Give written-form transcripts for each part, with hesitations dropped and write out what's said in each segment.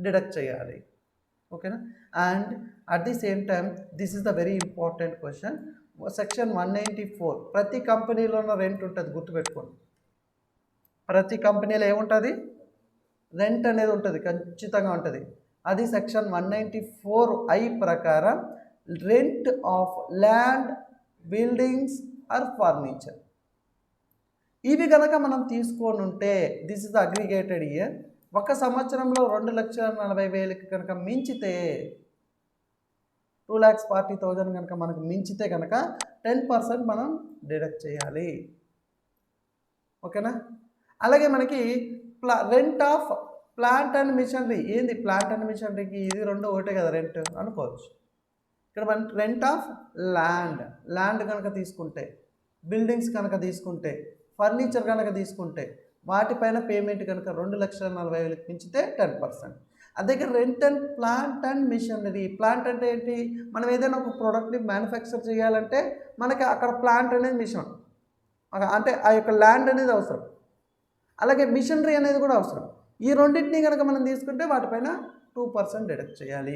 Deduct చేయాలి. ఓకేనా. And at the same time this is the very important question. Section 194 ప్రతి కంపెనీలోనూ rent ఉంటుంది, గుర్తుపెట్టుకోండి. ప్రతి కంపెనీలో ఏముంటుంది, రెంట్ అనేది ఉంటుంది, ఖచ్చితంగా ఉంటుంది. అది సెక్షన్ 194I ప్రకారం rent of land, buildings or furniture. ఇవి కనుక మనం తీసుకొని ఉంటే this is the aggregated year. ఒక సంవత్సరంలో 2,40,000కి కనుక మించితే 2,40,000 కనుక మనకు మించితే కనుక 10% మనం డిడక్ట్ చేయాలి. ఓకేనా. అలాగే మనకి rent of plant and machinery. ఏంది ప్లాంట్ అండ్ మిషనరీకి ఇది రెండు ఒకటే కదా రెంట్ అనుకోవచ్చు. ఇక్కడ మన రెంట్ ఆఫ్ ల్యాండ్ కనుక తీసుకుంటే, బిల్డింగ్స్ కనుక తీసుకుంటే, ఫర్నిచర్ కనుక తీసుకుంటే వాటిపైన పేమెంట్ కనుక 2,40,000కి మించితే 10%. అదే rent and plant and machinery. Plant అంటే ఏంటి, మనం ఏదైనా ఒక ప్రోడక్ట్ని మ్యానుఫ్యాక్చర్ చేయాలంటే మనకి అక్కడ ప్లాంట్ అనేది మిషన్, అంటే ఆ యొక్క ల్యాండ్ అనేది అవసరం. అలాగే మిషనరీ అనేది కూడా అవసరం. ఈ రెండింటినీ కనుక మనం తీసుకుంటే వాటిపైన 2% డిడక్ట్ చేయాలి,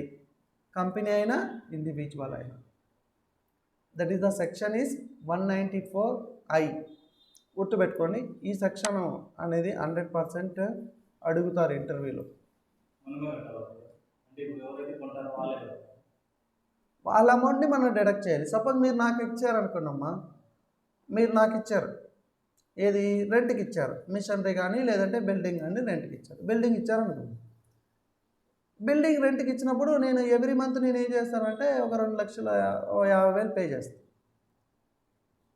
కంపెనీ అయినా ఇండివిజువల్ అయినా. That is the section is 194I. గుర్తుపెట్టుకోండి, ఈ సెక్షన్ అనేది 100% అడుగుతారు ఇంటర్వ్యూలో. వాళ్ళ అమౌంట్ని మనం డిడక్ట్ చేయాలి. సపోజ్ మీరు నాకు ఇచ్చారనుకున్నమ్మా, మీరు నాకు ఇచ్చారు, ఏది రెంట్కి ఇచ్చారు, మిషనరీ కానీ లేదంటే బిల్డింగ్ కానీ రెంట్కి ఇచ్చారు. బిల్డింగ్ ఇచ్చారనుకోండి, బిల్డింగ్ రెంట్కి ఇచ్చినప్పుడు నేను ఎవ్రీ మంత్ నేను ఏం చేస్తానంటే ఒక 2,50,000 పే చేస్తాను.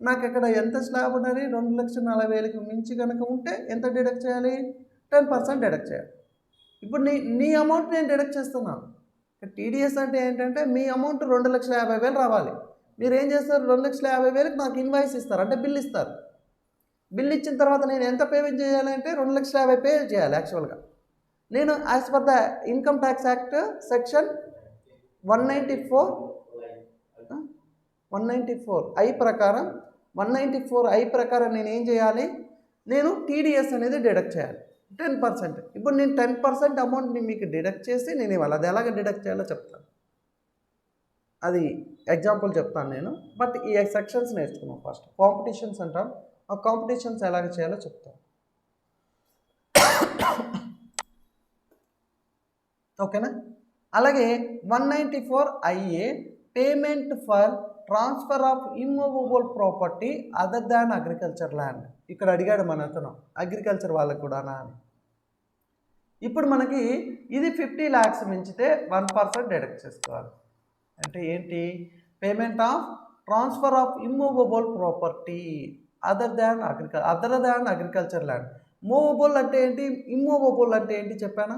నాకు ఇక్కడ ఎంత స్లాబ్ ఉన్నది, 2,40,000కి మించి కనుక ఉంటే ఎంత డిడక్ట్ చేయాలి, 10% డిడక్ట్ చేయాలి. ఇప్పుడు నీ అమౌంట్ నేను డిడక్ట్ చేస్తున్నాను. టీడీఎస్ అంటే ఏంటంటే మీ అమౌంట్ 2,50,000 రావాలి. మీరు ఏం చేస్తారు, 2,50,000కి నాకు ఇన్వాయిస్ ఇస్తారు, అంటే బిల్ ఇస్తారు. బిల్ ఇచ్చిన తర్వాత నేను ఎంత పేమెంట్ చేయాలి అంటే 2,50,000 పే చేయాలి. యాక్చువల్గా నేను as per the income tax act section 194I ప్రకారం 194I ప్రకారం నేను ఏం చేయాలి, నేను టీడీఎస్ అనేది డిడక్ట్ చేయాలి 10%. ఇప్పుడు నేను 10% అమౌంట్ని మీకు డిడక్ట్ చేసి నేను ఇవ్వాలి. అది ఎలాగ డిడక్ట్ చేయాలో చెప్తాను, అది ఎగ్జాంపుల్ చెప్తాను నేను. బట్ ఈ సెక్షన్స్ నేర్చుకున్నాం. ఫస్ట్ కాంపిటీషన్స్ అంటాం, ఆ కాంపిటీషన్స్ ఎలాగ చేయాలో చెప్తాను. ఓకేనా. అలాగే 194IA payment for transfer of immovable property other than agriculture land. ఇక్కడ అడిగాడు మన అతను, అగ్రికల్చర్ వాళ్ళకు కూడానా అని. ఇప్పుడు మనకి ఇది 50 lakhs మించితే 1% డిడక్ట్ చేసుకోవాలి. అంటే ఏంటి, payment of transfer of immovable property other than agriculture land. Movable అంటే ఏంటి, ఇమ్మూవబుల్ అంటే ఏంటి చెప్పానా,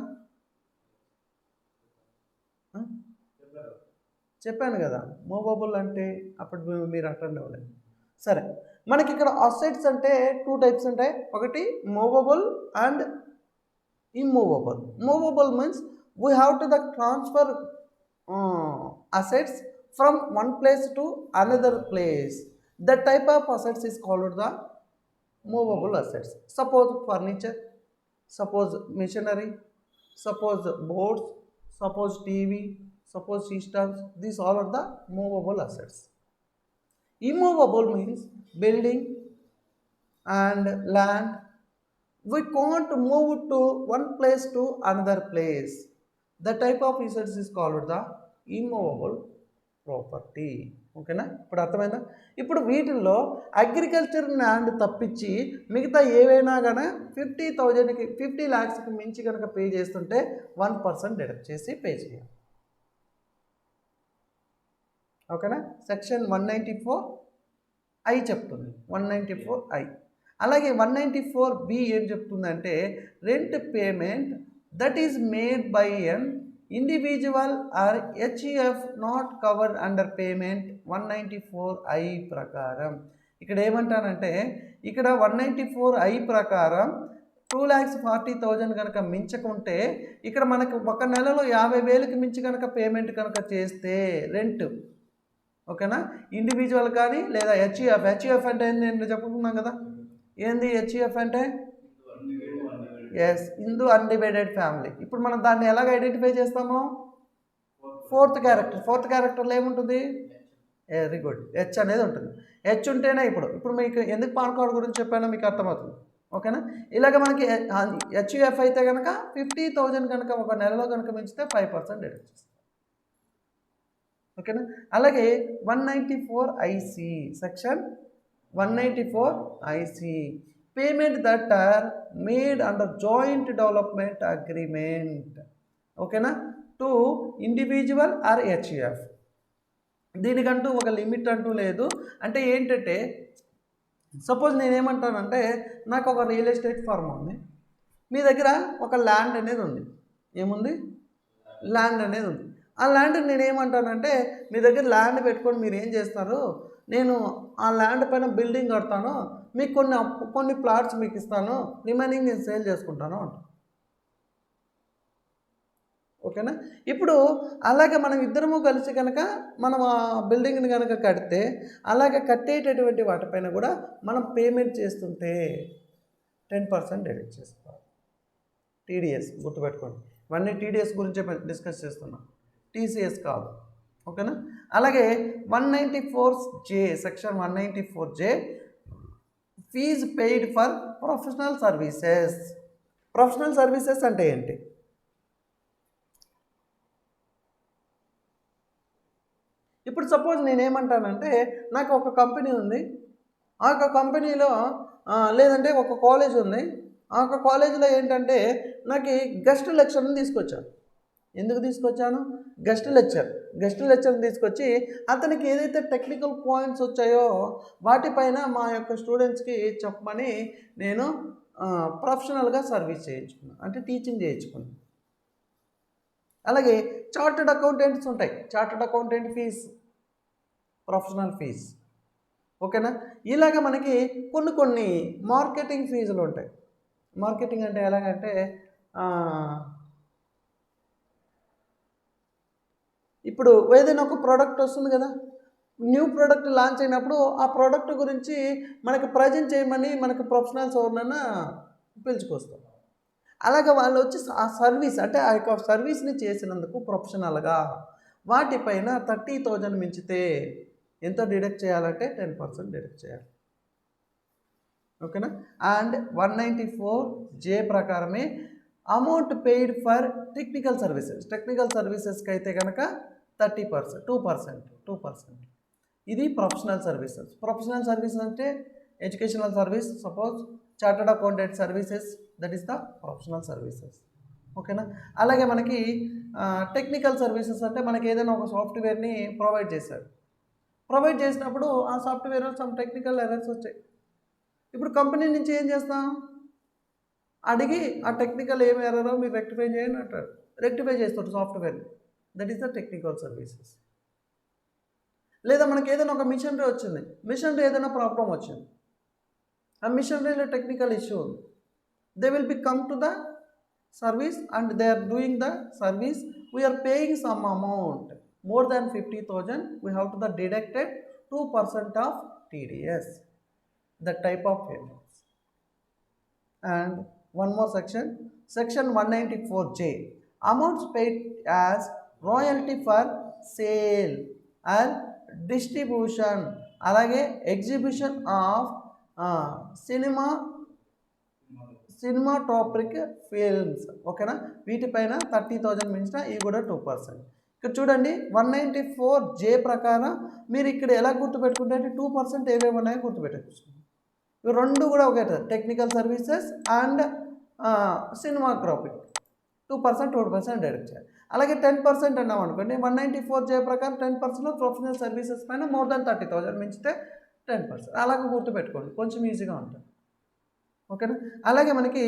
చెప్పాను కదా. మూవబుల్ అంటే అప్పుడు మీరు అటెండ్ అవ్వలేదు. సరే, మనకి ఇక్కడ అసెట్స్ అంటే 2 types ఉంటాయి. ఒకటి movable and immovable. Movable means we have to the transfer assets from one place to another place. That type of assets is called the movable assets. Suppose furniture, suppose machinery, suppose boards, suppose TV, suppose systems. These all are the movable assets. Immovable means building and land. We can't move to one place to another place. The type of assets is called the immovable property. ఓకేనా. ఇప్పుడు అర్థమైందా. ఇప్పుడు వీటిల్లో agriculture land తప్పించి మిగతా ఏవైనా కానీ 50 lakhsకి మించి కనుక పే చేస్తుంటే 1% డిడక్ట్ చేసి పే చేయాలి. ఓకేనా. సెక్షన్ 194I చెప్తుంది, 194I. అలాగే 194B ఏం చెప్తుందంటే rent payment that is made by an individual or HUF not covered under payment 194I ప్రకారం. ఇక్కడ ఏమంటానంటే ఇక్కడ 194I ప్రకారం 2,40,000 కనుక మించకుంటే ఇక్కడ మనకు ఒక నెలలో 50,000కి మించి కనుక పేమెంట్ కనుక చేస్తే రెంట్, ఓకేనా, ఇండివిజువల్ కానీ లేదా హెచ్ఈఎఫ్ అంటే ఏంటి నేను చెప్పుకున్నాం కదా. ఏంది హెచ్ఈఎఫ్ అంటే ఎస్ హిందూ అన్డివైడెడ్ ఫ్యామిలీ. ఇప్పుడు మనం దాన్ని ఎలాగ ఐడెంటిఫై చేస్తాము? ఫోర్త్ క్యారెక్టర్లో ఏముంటుంది? వెరీ గుడ్, హెచ్ అనేది ఉంటుంది. హెచ్ ఉంటేనే ఇప్పుడు మీకు ఎందుకు పాన్ కార్డు గురించి చెప్పానో మీకు అర్థమవుతుంది. ఓకేనా? ఇలాగ మనకి హెచ్యుఎఫ్ అయితే కనుక 50,000 కనుక ఒక నెలలో కనుక పెంచితే 5% డిడక్ట్ చేస్తాం. ఓకేనా? అలాగే 194 IC section 194 IC payment that are made under joint development agreement. ఓకేనా? To individual or HUF. దీనికంటూ ఒక లిమిట్ అంటూ లేదు. అంటే ఏంటంటే సపోజ్ నేనేమంటానంటే నాకు ఒక రియల్ ఎస్టేట్ ఫర్మ్ ఉంది, మీ దగ్గర ఒక ల్యాండ్ అనేది ఉంది. ఏముంది? ల్యాండ్ అనేది ఉంది. ఆ ల్యాండ్ నేనేమంటానంటే మీ దగ్గర ల్యాండ్ పెట్టుకొని మీరు ఏం చేస్తారు, నేను ఆ ల్యాండ్ పైన బిల్డింగ్ కడతాను, మీకు కొన్ని ప్లాట్స్ మీకు ఇస్తాను, రిమైనింగ్ నేను సేల్ చేసుకుంటాను అంటాను. ఓకేనా? ఇప్పుడు అలాగే మనం ఇద్దరము కలిసి కనుక మనం ఆ బిల్డింగ్ని కనుక కడితే అలాగే కట్టేటటువంటి వాటిపైన కూడా మనం పేమెంట్ చేస్తుంటే 10% డెడిక్ట్ చేసుకోవాలి. టీడీఎస్ గుర్తుపెట్టుకోండి. ఇవన్నీ టీడీఎస్ గురించే డిస్కస్ చేస్తున్నాం, టీసీఎస్ కాదు. ఓకేనా? అలాగే 194J section 194J fees paid for professional services. Professional services అంటే ఏంటి? ఇప్పుడు సపోజ్ నేనేమంటానంటే నాకు ఒక కంపెనీ ఉంది, ఆ యొక్క కంపెనీలో లేదంటే ఒక కాలేజ్ ఉంది, ఆ యొక్క కాలేజీలో ఏంటంటే నాకు గెస్ట్ లెక్చర్ని తీసుకొచ్చాను. ఎందుకు తీసుకొచ్చాను? గెస్ట్ లెక్చర్ని తీసుకొచ్చి అతనికి ఏదైతే టెక్నికల్ పాయింట్స్ వచ్చాయో వాటిపైన మా యొక్క స్టూడెంట్స్కి చెప్పమని నేను ప్రొఫెషనల్గా సర్వీస్ చేయించుకున్నాను, అంటే టీచింగ్ చేయించుకున్నాను. అలాగే చార్టెడ్ అకౌంటెంట్స్ ఉంటాయి, chartered accountant fees, professional fees. ఓకేనా? ఇలాగ మనకి కొన్ని మార్కెటింగ్ ఫీజులు ఉంటాయి. మార్కెటింగ్ అంటే ఎలాగంటే ఇప్పుడు ఏదైనా ఒక ప్రోడక్ట్ వస్తుంది కదా, న్యూ ప్రోడక్ట్ లాంచ్ అయినప్పుడు ఆ ప్రోడక్ట్ గురించి మనకి ప్రజెంట్ చేయమని మనకి ప్రొఫెషనల్స్ ఎవరినైనా పిలుచుకొస్తాం. అలాగే వాళ్ళు వచ్చి ఆ సర్వీస్ అంటే ఆ యొక్క సర్వీస్ని చేసినందుకు ప్రొఫెషనల్గా వాటిపైన 30,000 మించితే ఎంతో డిడక్ట్ చేయాలంటే 10% డిడక్ట్ చేయాలి. ఓకేనా? అండ్ 194J ప్రకారమే అమౌంట్ పెయిడ్ ఫర్ టెక్నికల్ సర్వీసెస్కి అయితే కనుక 30%, 2%. ఇది ప్రొఫెషనల్ సర్వీసెస్ అంటే educational service. Suppose chartered accountant services, that is the professional services. ఓకేనా? అలాగే మనకి టెక్నికల్ సర్వీసెస్ అంటే మనకి ఏదైనా ఒక సాఫ్ట్వేర్ని ప్రొవైడ్ చేసినప్పుడు ఆ సాఫ్ట్వేర్లో సమ్ టెక్నికల్ ఎర్రర్స్ వచ్చాయి. ఇప్పుడు కంపెనీ నుంచి ఏం చేస్తాం, అడిగి ఆ టెక్నికల్ ఏమి ఎర్రరో మీరు రెక్టిఫై చేయండి అంటారు, రెక్టిఫై చేస్తారు సాఫ్ట్వేర్ని. That is the technical services. లేదా మనకి ఏదైనా ఒక మిషనరీ వచ్చింది, మిషనరీ ఏదైనా ప్రాబ్లం వచ్చింది, ఆ మిషనరీలో టెక్నికల్ ఇష్యూ ఉంది, they will be come to the service and they are doing the service. We are paying some amount more than 50,000, we have to the deducted 2% of TDS, the type of payments. And one more section 194J amounts paid as royalty for sale and distribution, alage exhibition of cinematographic films. ఓకేనా? వీటిపైన 30,000 మించిన ఇవి కూడా 2%. ఇక్కడ చూడండి 194J ప్రకారం మీరు ఇక్కడ ఎలా గుర్తుపెట్టుకుంటే 2% ఏవేవి ఉన్నాయో గుర్తుపెట్టచ్చు. ఇవి రెండు కూడా ఒకే, టెక్నికల్ సర్వీసెస్ అండ్ సినిమాగ్రాఫిక్ 2% డైరెక్ట్ చేయాలి. అలాగే 10% అన్నాం అనుకోండి, 194J ప్రకారం 10% ప్రొఫెషనల్ సర్వీసెస్ పైన మోర్ దాన్ 30,000 మించితే 10%. అలాగే గుర్తుపెట్టుకోండి, కొంచెం ఈజీగా ఉంటుంది. ఓకేనా? అలాగే మనకి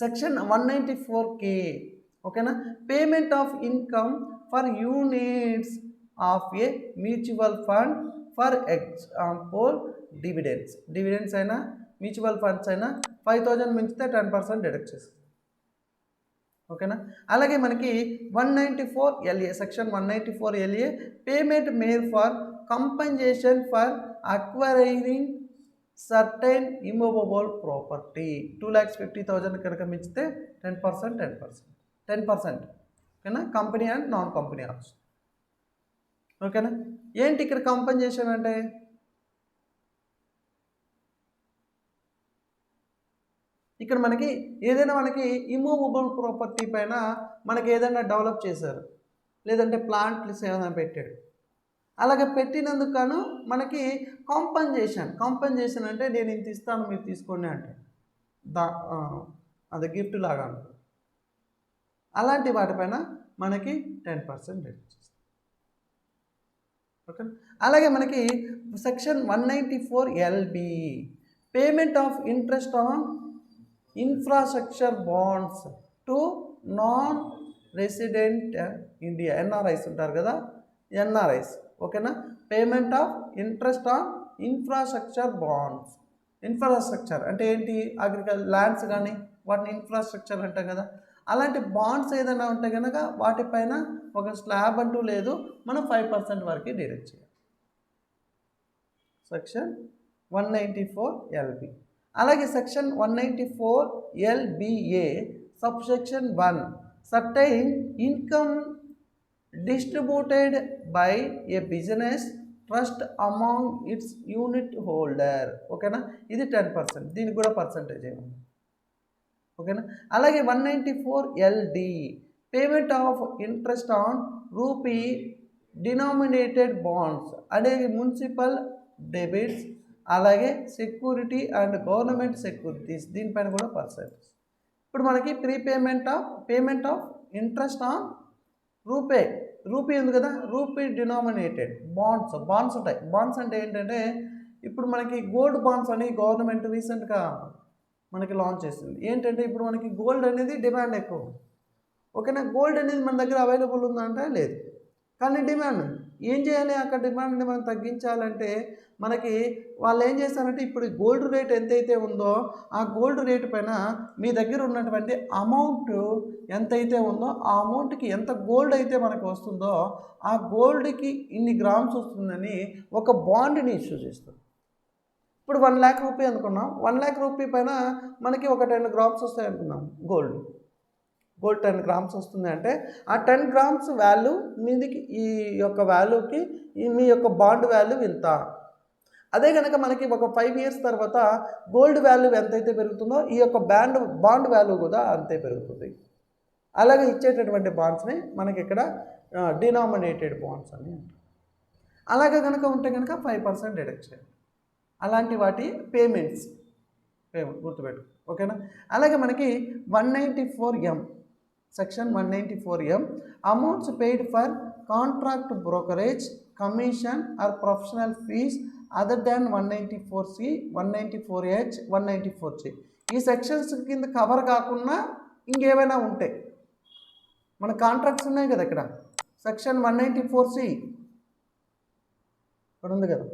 సెక్షన్ 194K. ఓకేనా? Payment of income for units of A mutual fund, for example dividends అయినా మ్యూచువల్ ఫండ్స్ అయినా 5,000 మించితే 10% డిడక్ట్ చేస్తుంది. ఓకేనా? అలాగే మనకి 194LA section 194LA payment made for compensation for acquiring certain immovable property 2,50,000 కనుక మించితే 10%, 10% ఓకేనా. Company and non company also. ఓకేనా. ఏంటి ఇక్కడ కాంపెన్సేషన్ అంటే ఇక్కడ మనకి ఏదైనా మనకి ఇమూవబుల్ ప్రాపర్టీ పైన మనకి ఏదైనా డెవలప్ చేశారు, లేదంటే ప్లాంట్స్ ఏదైనా పెట్టాడు, అలాగే పెట్టినందుకు గాను మనకి కాంపెన్సేషన్ అంటే నేను ఇంత ఇస్తాను మీరు తీసుకోండి అంటే అది గిఫ్ట్ లాగా ఉంటుంది. అలాంటి వాటిపైన మనకి 10% రేట్ చేస్తాం. ఓకే. అలాగే మనకి section 194LB payment of interest on infrastructure bonds to non resident India, NRIs ఉంటారు కదా, ఎన్ఆర్ఐస్. ఓకేనా. Payment of interest on infrastructure bonds. Infrastructure అంటే ఏంటి, ల్యాండ్స్ కానీ వాటిని ఇన్ఫ్రాస్ట్రక్చర్ అంటాం కదా. అలాంటి బాండ్స్ ఏదైనా ఉంటే కనుక వాటిపైన ఒక స్లాబ్ అంటూ లేదు, మనం 5% వరకు డిడక్ట్ చేయాలి. Section 194LB. అలాగే section 194LBA subsection 1 certain income distributed by a business trust among its unit holder. ఓకేనా. ఇది 10%, దీనికి కూడా పర్సంటేజ్ ఏముంది. ఓకేనా. అలాగే 194LD payment of interest on rupee denominated bonds అనేది మున్సిపల్ డెబిట్స్, అలాగే సెక్యూరిటీ అండ్ గవర్నమెంట్ సెక్యూరిటీస్, దీనిపైన కూడా పర్సంటేజ్. ఇప్పుడు మనకి payment of interest on rupee ఉంది కదా, రూపీ డినామినేటెడ్ బాండ్స్ ఉంటాయి. బాండ్స్ అంటే ఏంటంటే ఇప్పుడు మనకి గోల్డ్ బాండ్స్ అని గవర్నమెంట్ రీసెంట్గా మనకి లాంచ్ చేసింది. ఏంటంటే ఇప్పుడు మనకి గోల్డ్ అనేది డిమాండ్ ఎక్కువ. ఓకేనా. గోల్డ్ అనేది మన దగ్గర అవైలబుల్ ఉందంటే లేదు, కానీ డిమాండ్ ఉంది. ఏం చేయాలి, అక్కడ డిమాండ్ని మనం తగ్గించాలంటే మనకి వాళ్ళు ఏం చేస్తారంటే ఇప్పుడు గోల్డ్ రేట్ ఎంతైతే ఉందో ఆ గోల్డ్ రేటు పైన మీ దగ్గర ఉన్నటువంటి అమౌంట్ ఎంతైతే ఉందో ఆ అమౌంట్కి ఎంత గోల్డ్ అయితే మనకు వస్తుందో ఆ గోల్డ్కి ఇన్ని గ్రామ్స్ వస్తుందని ఒక బాండ్ని ఇష్యూ చేస్తుంది. ఇప్పుడు 1 lakh రూపీ అనుకున్నాం, 1 lakh రూపీ పైన మనకి ఒక 10 grams వస్తాయి అనుకున్నాం. గోల్డ్ 10 grams వస్తుంది అంటే ఆ 10 grams వాల్యూ మీదికి ఈ యొక్క వాల్యూకి మీ యొక్క బాండ్ వాల్యూ ఇంత. అదే కనుక మనకి ఒక 5 years తర్వాత గోల్డ్ వాల్యూ ఎంతైతే పెరుగుతుందో ఈ యొక్క బాండ్ వాల్యూ కూడా అంతే పెరుగుతుంది. అలాగే ఇచ్చేటటువంటి బాండ్స్ని మనకి ఇక్కడ డినామినేటెడ్ బాండ్స్ అని అంటారు. అలాగే కనుక ఉంటే కనుక 5% డిడక్ట్ చేయాలి. అలాంటి వాటి పేమెంట్ గుర్తుపెట్టు. ఓకేనా. అలాగే మనకి 194M section 194M amounts paid for contract brokerage, commission or professional fees other than 194C, 194H, 194C ఈ సెక్షన్స్ కింద కవర్ కాకుండా ఇంకేమైనా ఉంటే మన కాంట్రాక్ట్స్ ఉన్నాయి కదా, ఇక్కడ సెక్షన్ 194C ఇక్కడ ఉంది కదా,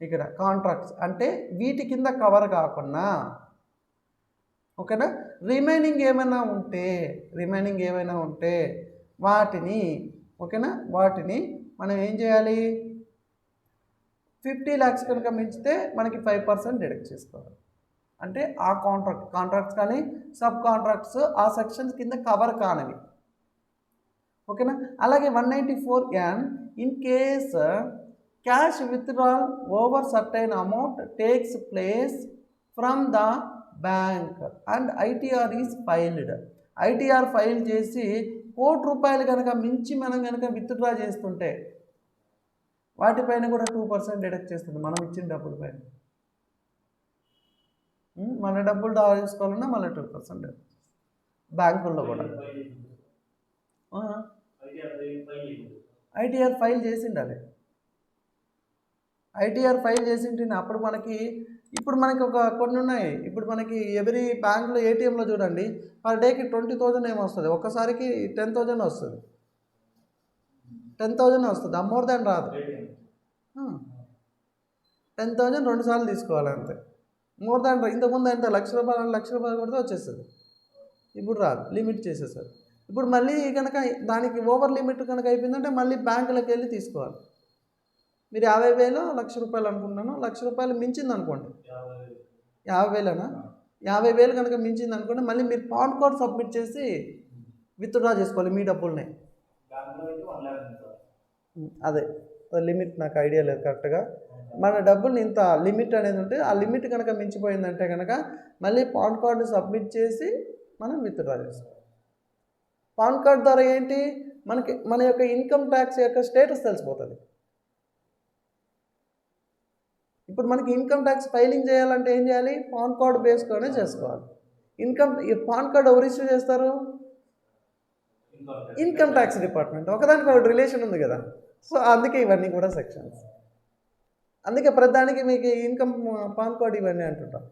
ఇక్కడ కాంట్రాక్ట్స్ అంటే వీటి కింద కవర్ కాకుండా ఓకేనా రిమైనింగ్ ఏమైనా ఉంటే వాటిని ఓకేనా వాటిని మనం ఏం చేయాలి, 50 lakhs కనుక మించితే మనకి 5% డిడక్ట్ చేసుకోవాలి. అంటే ఆ కాంట్రాక్ట్స్ కానీ సబ్ కాంట్రాక్ట్స్ ఆ సెక్షన్స్ కింద కవర్ కానివి. ఓకేనా. అలాగే 194N in case cash withdrawal over certain amount takes place from the bank and ITR is filed. ITR file చేసి ₹1,00,00,000 కనుక మించి మనం కనుక విత్డ్రా చేస్తుంటే వాటిపైన కూడా 2% డిడక్ట్ చేస్తుంది మనం ఇచ్చిన డబ్బుల పైన. మన డబ్బులు డ్రా చేసుకోవాలన్నా మళ్ళీ 2% బ్యాంకుల్లో కూడా. ఐటీఆర్ ఫైల్ చేసిండాలి. ఐటీఆర్ ఫైల్ చేసింటే అప్పుడు మనకి ఇప్పుడు మనకి ఒక కొన్ని ఉన్నాయి. ఇప్పుడు మనకి ఎవరీ బ్యాంకులో ఏటీఎంలో చూడండి పర్ డేకి 20,000 ఏమో వస్తుంది, ఒక్కసారికి 10,000 వస్తుంది. 10,000 వస్తుంది, మోర్ దాన్ రాదు. 10,000 2 సార్లు తీసుకోవాలి అంతే, మోర్ దాన్ ఇంతకుముందు ఎంత ₹1,00,000 కొడితే వచ్చేస్తుంది, ఇప్పుడు రాదు, లిమిట్ చేసేసారు. ఇప్పుడు మళ్ళీ కనుక దానికి ఓవర్ లిమిట్ కనుక అయిపోయిందంటే మళ్ళీ బ్యాంకులకు వెళ్ళి తీసుకోవాలి. మీరు 50,000 లక్ష రూపాయలు అనుకుంటున్నాను, లక్ష రూపాయలు మించింది అనుకోండి, 50,000నా, 50,000 కనుక మించింది అనుకోండి, మళ్ళీ మీరు పాన్ కార్డ్ సబ్మిట్ చేసి విత్డ్రా చేసుకోవాలి మీ డబ్బుల్ని. అదే లిమిట్ నాకు ఐడియా లేదు కరెక్ట్గా. మన డబ్బుల్ని ఇంత లిమిట్ అనేది ఉంటే ఆ లిమిట్ కనుక మించిపోయిందంటే కనుక మళ్ళీ పాన్ కార్డు సబ్మిట్ చేసి మనం విత్డ్రా చేసుకోవాలి. పాన్ కార్డ్ ద్వారా ఏంటి, మనకి మన యొక్క ఇన్కమ్ ట్యాక్స్ యొక్క స్టేటస్ తెలిసిపోతుంది. ఇప్పుడు మనకి ఇన్కమ్ ట్యాక్స్ ఫైలింగ్ చేయాలంటే ఏం చేయాలి, పాన్ కార్డ్ బేస్లోనే చేసుకోవాలి. పాన్ కార్డ్ ఎవరు ఇష్యూ చేస్తారు, ఇన్కమ్ ట్యాక్స్ డిపార్ట్మెంట్. ఒకదానికి ఒకటి రిలేషన్ ఉంది కదా, సో అందుకే ఇవన్నీ కూడా సెక్షన్స్. అందుకే ప్రతిదానికి మీకు ఇన్కమ్ పాన్ కార్డ్ ఇవన్నీ అంటుంటాం.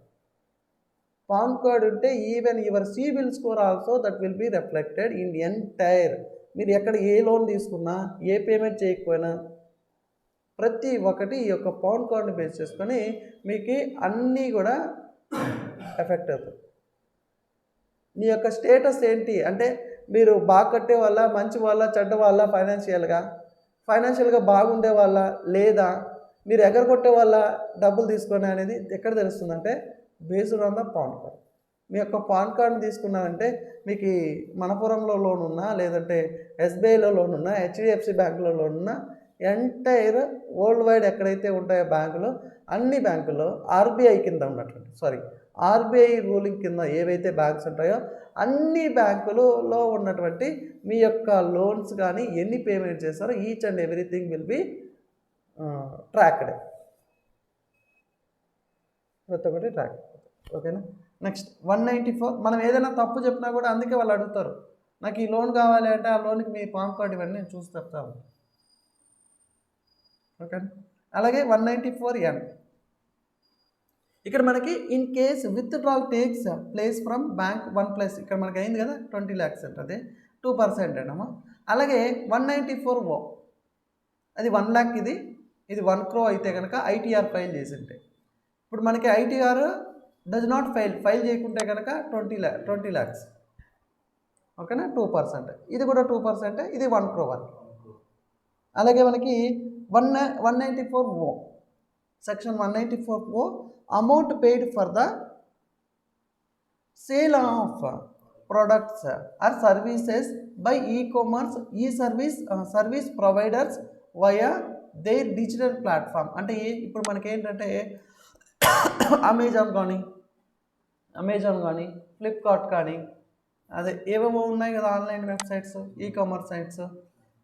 పాన్ కార్డ్ ఉంటే even your CIBIL score also that will be reflected in entire. మీరు ఎక్కడ ఏ లోన్ తీసుకున్నా, ఏ పేమెంట్ చేయకపోయినా ప్రతి ఒక్కటి ఈ యొక్క పాన్ కార్డ్ని బేస్ చేసుకొని మీకు అన్నీ కూడా ఎఫెక్ట్ అవుతుంది. మీ యొక్క స్టేటస్ ఏంటి అంటే మీరు బాగా కట్టే వాళ్ళ, మంచి వాళ్ళ, చెడ్డ వాళ్ళ, ఫైనాన్షియల్గా బాగుండే వాళ్ళ, లేదా మీరు ఎగరగొట్టే వాళ్ళ డబ్బులు తీసుకొని అనేది ఎక్కడ తెలుస్తుందంటే based on the PAN card. మీ యొక్క పాన్ కార్డ్ని తీసుకున్నారంటే మీకు మనపురంలో లోన్ ఉన్నా, లేదంటే ఎస్బీఐలో లోన్ ఉన్నా, హెచ్డిఎఫ్సి బ్యాంకులో లోన్ ఉన్నా, ఎంటైర్ వరల్డ్ వైడ్ ఎక్కడైతే ఉంటాయో బ్యాంకులు, అన్ని బ్యాంకుల్లో ఆర్బీఐ కింద ఉన్నటువంటి ఆర్బీఐ రూలింగ్ కింద ఏవైతే బ్యాంక్స్ ఉంటాయో అన్ని బ్యాంకులలో ఉన్నటువంటి మీ యొక్క లోన్స్ కానీ ఎన్ని పేమెంట్ చేస్తారో each and everything will be tracked. ప్రతి ఒక్కటి ట్రాక్. ఓకేనా. నెక్స్ట్ 194. మనం ఏదైనా తప్పు చెప్పినా కూడా అందుకే వాళ్ళు అడుగుతారు, నాకు ఈ లోన్ కావాలి అంటే ఆ లోన్కి మీ పాన్ కార్డ్ ఇవన్నీ నేను చూసి చెప్తాను. ఓకేనా. అలాగే 194N. ఇక్కడ మనకి in case withdrawal takes place from bank 1+, ఇక్కడ మనకి అయింది కదా 20 lakhs అంటే అదే 2% అమ్మా. అలాగే 194O, అది 1 lakh, ఇది 1 crore అయితే కనుక ఐటీఆర్ ఫైల్ చేసి ఉంటే, ఇప్పుడు మనకి ఐటీఆర్ డజ్ నాట్ ఫైల్ చేయకుంటే కనుక 20 lakhs. ఓకేనా. 2%, ఇది కూడా 2%, ఇది 1 crore. అలాగే మనకి 194O, section 194O, amount paid for the sale of products or services by ecommerce service providers via their digital platform. అంటే ఇప్పుడు మనకి ఏంటంటే అమెజాన్ కానీ ఫ్లిప్కార్ట్ కానీ అదే ఏవేమో ఉన్నాయి కదా ఆన్లైన్ వెబ్సైట్స్, ఈకామర్స్ సైట్స్,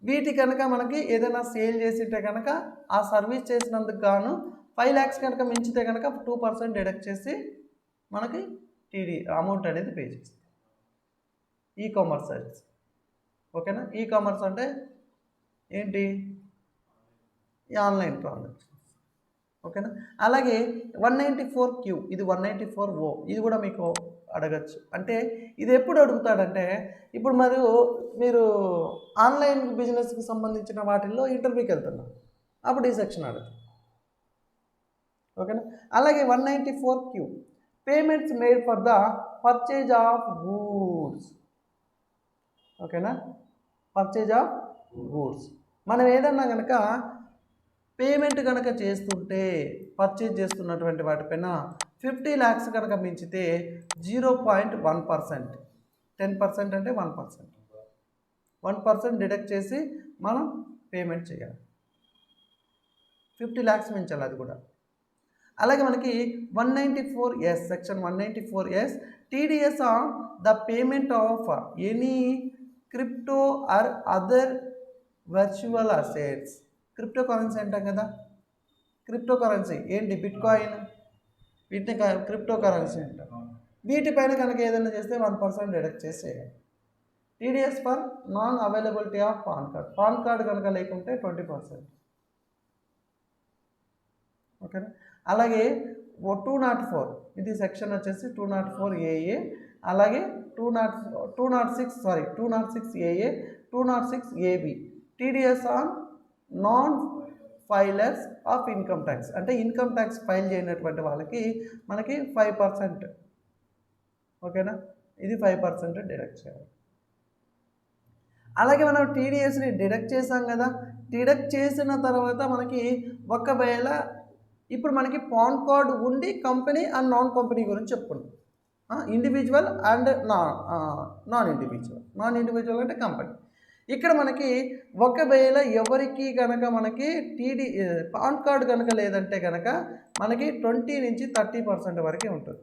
వీటి కనుక మనకి ఏదైనా సేల్ చేసింటే కనుక ఆ సర్వీస్ చేసినందుకు గాను 5 lakhs కనుక మించితే కనుక 2% డిడక్ట్ చేసి మనకి టీడీ అమౌంట్ అనేది పే చేస్తాం. Ecommerce sites. ఓకేనా. ఈకామర్స్ అంటే ఏంటి, ఈ ఆన్లైన్ ట్రాన్సాక్షన్స్. ఓకేనా. అలాగే 194Q, ఇది 194O, ఇది కూడా మీకు అడగచ్చు. అంటే ఇది ఎప్పుడు అడుగుతాడంటే ఇప్పుడు మీరు ఆన్లైన్ బిజినెస్కి సంబంధించిన వాటిల్లో ఇంటర్వ్యూకి వెళ్తున్నారు, అప్పుడు ఈ సెక్షన్ అడుగుతుంది. ఓకేనా. అలాగే 194Q, payments made for the purchase of goods. ఓకేనా. పర్చేజ్ ఆఫ్ గూడ్స్, మనం ఏదన్నా కనుక పేమెంట్ కనుక చేస్తుంటే పర్చేజ్ చేస్తున్నటువంటి వాటిపైన 50 lakhs కనుక మించితే 0.1%, 10% అంటే 1% డిడక్ట్ చేసి మనం పేమెంట్ చేయాలి. 50 lakhs మించాలి అది కూడా. అలాగే మనకి 194S, section 194S, TDS on the payment of any crypto or other virtual assets. Crypto currency అంటాం కదా, క్రిప్టో కరెన్సీ ఏంటి, బిట్కాయిన్, వీటిని క్రిప్టో కరెన్సీ అంటాం. వీటిపైన కనుక ఏదైనా చేస్తే 1% డిడక్ట్ చేసి చేయాలి. TDS for non availability of PAN card కనుక లేకుంటే 20%. ఓకేనా. అలాగే 204, ఇది సెక్షన్ వచ్చేసి 204AA, అలాగే 206AA, 206AB, TDS on non filers of income tax. అంటే ఇన్కమ్ ట్యాక్స్ ఫైల్ చేయనటువంటి వాళ్ళకి మనకి 5%. ఓకేనా. ఇది 5% డిడక్ట్ చేయాలి. అలాగే మనం టీడీఎస్ని డిడక్ట్ చేసాం కదా, డిడక్ట్ చేసిన తర్వాత మనకి ఒకవేళ ఇప్పుడు మనకి పాన్ కార్డ్ ఉండి కంపెనీ అండ్ నాన్ కంపెనీ గురించి చెప్పుకున్నాం. ఇండివిజువల్ అండ్ నాన్ ఇండివిజువల్ అంటే కంపెనీ. ఇక్కడ మనకి ఒకవేళ ఎవరికి కనుక మనకి పాన్ కార్డ్ కనుక లేదంటే కనుక మనకి 20 నుంచి 30% వరకే ఉంటుంది.